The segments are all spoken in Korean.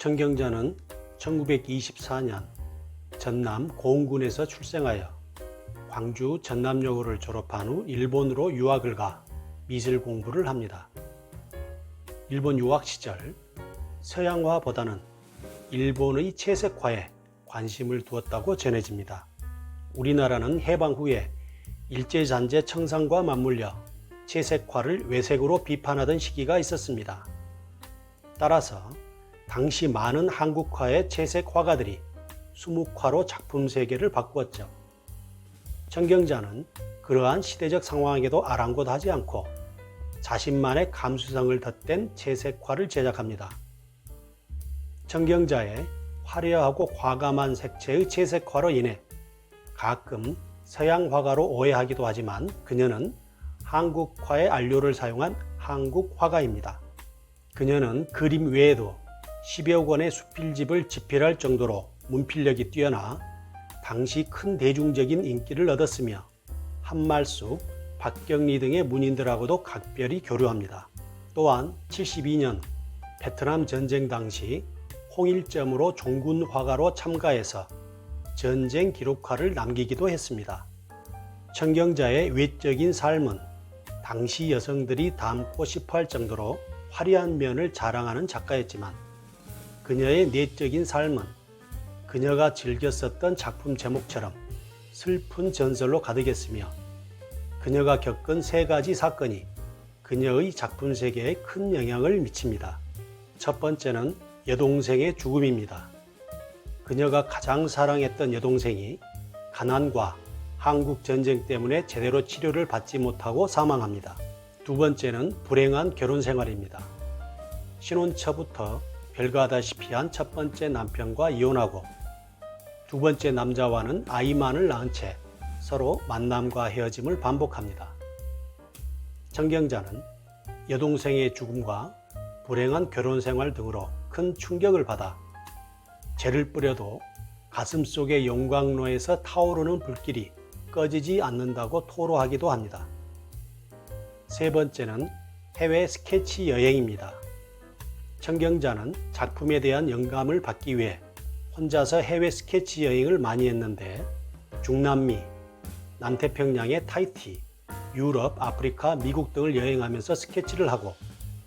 천경자는 1924년 전남 고흥군에서 출생하여 광주 전남여고를 졸업한 후 일본으로 유학을 가 미술 공부를 합니다. 일본 유학 시절 서양화보다는 일본의 채색화에 관심을 두었다고 전해집니다. 우리나라는 해방 후에 일제잔재 청산과 맞물려 채색화를 외색으로 비판하던 시기가 있었습니다. 따라서 당시 많은 한국화의 채색 화가들이 수묵화로 작품 세계를 바꾸었죠. 천경자는 그러한 시대적 상황에도 아랑곳하지 않고 자신만의 감수성을 덧댄 채색화를 제작합니다. 천경자의 화려하고 과감한 색채의 채색화로 인해 가끔 서양 화가로 오해하기도 하지만 그녀는 한국화의 안료를 사용한 한국 화가입니다. 그녀는 그림 외에도 10여 권의 수필집을 집필할 정도로 문필력이 뛰어나 당시 큰 대중적인 인기를 얻었으며 한말숙, 박경리 등의 문인들하고도 각별히 교류합니다. 또한 72년 베트남 전쟁 당시 홍일점으로 종군 화가로 참가해서 전쟁 기록화를 남기기도 했습니다. 천경자의 외적인 삶은 당시 여성들이 닮고 싶어 할 정도로 화려한 면을 자랑하는 작가였지만 그녀의 내적인 삶은 그녀가 즐겨 썼던 작품 제목처럼 슬픈 전설로 가득했으며 그녀가 겪은 3가지 사건이 그녀의 작품 세계에 큰 영향을 미칩니다. 첫 번째는 여동생의 죽음입니다. 그녀가 가장 사랑했던 여동생이 가난과 한국 전쟁 때문에 제대로 치료를 받지 못하고 사망합니다. 두 번째는 불행한 결혼 생활입니다. 신혼 초부터 별거하다시피 한 첫 번째 남편과 이혼하고 두 번째 남자와는 아이만을 낳은 채 서로 만남과 헤어짐을 반복합니다. 천경자는 여동생의 죽음과 불행한 결혼 생활 등으로 큰 충격을 받아 재를 뿌려도 가슴속의 용광로에서 타오르는 불길이 꺼지지 않는다고 토로하기도 합니다. 세 번째는 해외 스케치 여행입니다. 천경자는 작품에 대한 영감을 받기 위해 혼자서 해외 스케치 여행을 많이 했는데 중남미, 남태평양의 타히티, 유럽, 아프리카, 미국 등을 여행하면서 스케치를 하고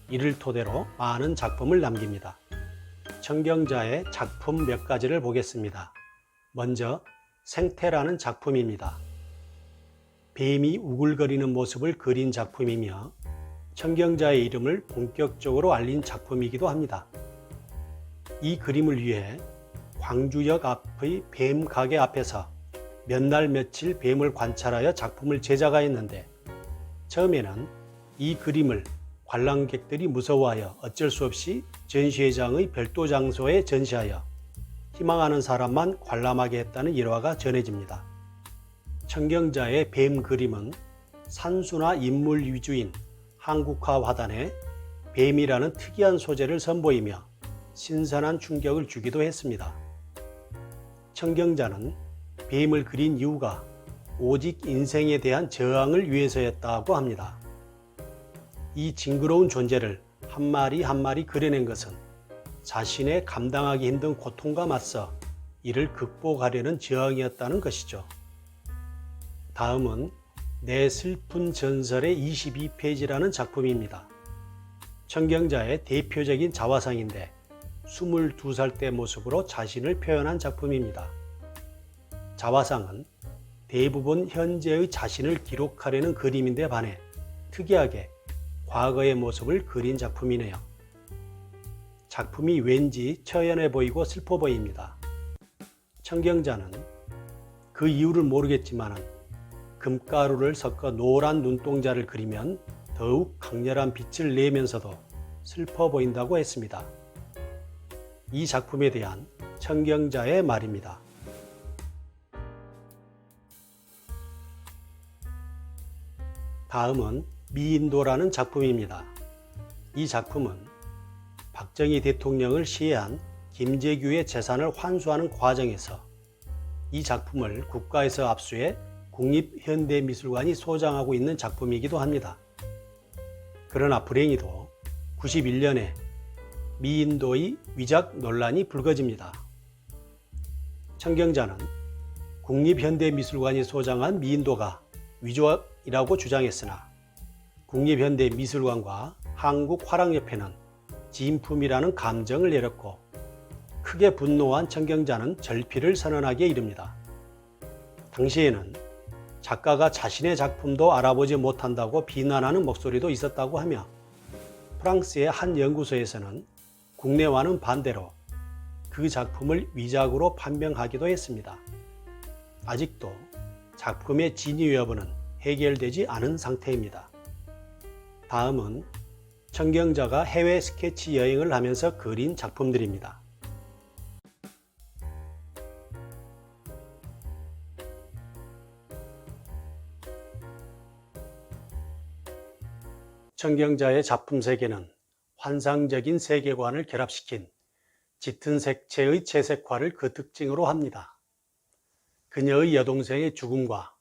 이를 토대로 많은 작품을 남깁니다. 천경자의 작품 몇 가지를 보겠습니다. 먼저 생태라는 작품입니다. 뱀이 우글거리는 모습을 그린 작품이며 천경자의 이름을 본격적으로 알린 작품이기도 합니다. 이 그림을 위해 광주역 앞의 뱀 가게 앞에서 몇 날 며칠 뱀을 관찰하여 작품을 제작하였는데 처음에는 이 그림을 관람객들이 무서워하여 어쩔 수 없이 전시회장의 별도 장소에 전시하여 희망하는 사람만 관람하게 했다는 일화가 전해집니다. 천경자의 뱀 그림은 산수나 인물 위주인 한국화 화단에 뱀이라는 특이한 소재를 선보이며 신선한 충격을 주기도 했습니다. 천경자는 뱀을 그린 이유가 오직 인생에 대한 저항을 위해서였다고 합니다. 이 징그러운 존재를 한 마리 한 마리 그려낸 것은 자신의 감당하기 힘든 고통과 맞서 이를 극복하려는 저항이었다는 것이죠. 다음은 내 슬픈 전설의 22페이지라는 작품입니다. 천경자의 대표적인 자화상인데 22살 때 모습으로 자신을 표현한 작품입니다. 자화상은 대부분 현재의 자신을 기록하려는 그림인데 반해 특이하게 과거의 모습을 그린 작품이네요. 작품이 왠지 처연해 보이고 슬퍼 보입니다. 천경자는 그 이유를 모르겠지만 금가루를 섞어 노란 눈동자를 그리면 더욱 강렬한 빛을 내면서도 슬퍼 보인다고 했습니다. 이 작품에 대한 천경자의 말입니다. 다음은 미인도라는 작품입니다. 이 작품은 박정희 대통령을 시해한 김재규의 재산을 환수하는 과정에서 이 작품을 국가에서 압수해 국립현대미술관이 소장하고 있는 작품이기도 합니다. 그러나 불행히도 91년에 미인도의 위작 논란이 불거집니다. 청경자는 국립현대미술관이 소장한 미인도가 위조이라고 주장했으나 국립현대미술관과 한국화랑협회는 진품이라는 감정을 내렸고 크게 분노한 청경자는 절필을 선언하기에 이릅니다. 당시에는 작가가 자신의 작품도 알아보지 못한다고 비난하는 목소리도 있었다고 하며 프랑스의 한 연구소에서는 국내와는 반대로 그 작품을 위작으로 판명하기도 했습니다. 아직도 작품의 진위 여부는 해결되지 않은 상태입니다. 다음은 청경자가 해외 스케치 여행을 하면서 그린 작품들입니다. 청경자의 작품 세계는 환상적인 세계관을 결합시킨 짙은 색채의 채색화를 그 특징으로 합니다. 그녀의 여동생의 죽음과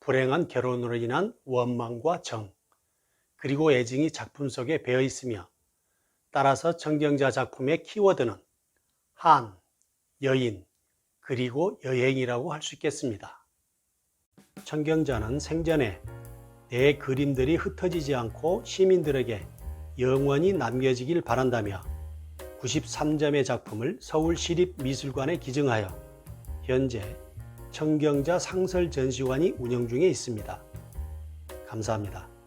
불행한 결혼으로 인한 원망과 정, 그리고 애증이 작품 속에 배어 있으며 따라서 청경자 작품의 키워드는 한, 여인, 그리고 여행이라고 할 수 있겠습니다. 청경자는 생전에 내 그림들이 흩어지지 않고 시민들에게 영원히 남겨지길 바란다며 93점의 작품을 서울시립미술관에 기증하여 현재 청경자 상설 전시관이 운영 중에 있습니다. 감사합니다.